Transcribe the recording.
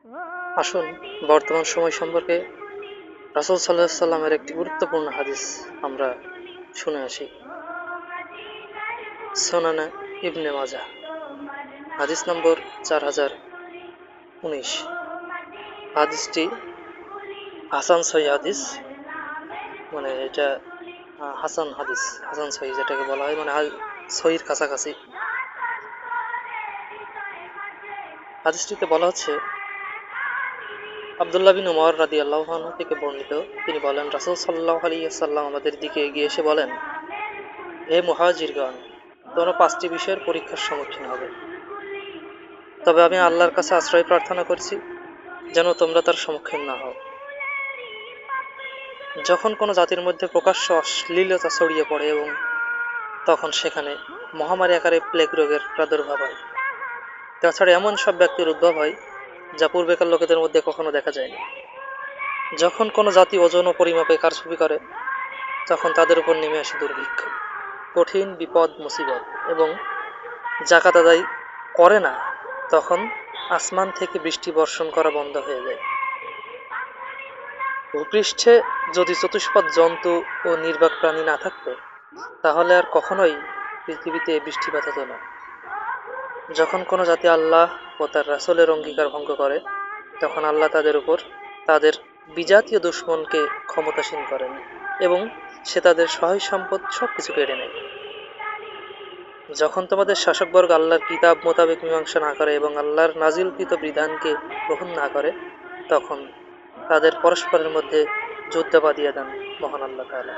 আসুন বর্তমান সময় সম্পর্কে রাসূল সাল্লাল্লাহু আলাইহি সাল্লামের একটি গুরুত্বপূর্ণ হাদিস আমরা শুনে আসি। সুনানে ইবনে মাজাহ হাদিস নম্বর 4019। হাদিসটি হাসান সহিহ হাদিস, মানে এটা হাসান হাদিস, হাসান সহিহ যেটাকে বলা হয়, মানে সহিহর কাছাকাছি। হাদিসটিতে বলা হচ্ছে, আব্দুল্লাহ বিন উমর রাদিয়াল্লাহু আনহু থেকে বর্ণিত, তিনি বলেন, রাসূল সাল্লাল্লাহু আলাইহি ওয়াসাল্লাম আমাদের দিকে এগিয়ে এসে বলেন, হে মুহাজিরগণ, তোমরা 5টি বিষয়ের পরীক্ষার সম্মুখীন হবে, তবে আমি আল্লাহর কাছে আশ্রয় প্রার্থনা করছি যেন তোমরা তার সম্মুখীন না হও। যখন কোনো জাতির মধ্যে প্রকাশ্য অশ্লীলতা ছড়িয়ে পড়ে এবং তখন সেখানে মহামারী আকারে প্লেগ রোগের প্রাদুর্ভাব হয়, তাছাড়া এমন সব ব্যক্তির উদ্ভব হয় যা পূর্বেকার লোকেদের মধ্যে কখনো দেখা যায়নি। যখন কোনো জাতি ওজন ও পরিমাপে কারচুপি করে, তখন তাদের উপর নেমে আসে দুর্ভিক্ষ, কঠিন বিপদ মুসিবত, এবং জাকাত আদায় করে না, তখন আসমান থেকে বৃষ্টি বর্ষণ করা বন্ধ হয়ে যায়। ভূপৃষ্ঠে যদি চতুষ্পদ জন্তু ও নির্বাক প্রাণী না থাকতো, তাহলে আর কখনোই পৃথিবীতে বৃষ্টিপাত হতো না। যখন কোনো জাতি আল্লাহ ও তার রাসূলের অঙ্গীকার ভঙ্গ করে, তখন আল্লাহ তাদের উপর তাদের বিজাতীয় দুশমনকে ক্ষমতাসীন করেন এবং সে তাদের সহায় সম্পদ সবকিছু কেড়ে নেয়। যখন তোমাদের শাসকবর্গ আল্লাহর কিতাব মোতাবেক মীমাংসা না করে এবং আল্লাহর নাজিলকৃত বিধানকে গ্রহণ না করে, তখন তাদের পরস্পরের মধ্যে যুদ্ধ বাঁধিয়ে দেন মহান আল্লাহ তাআলা।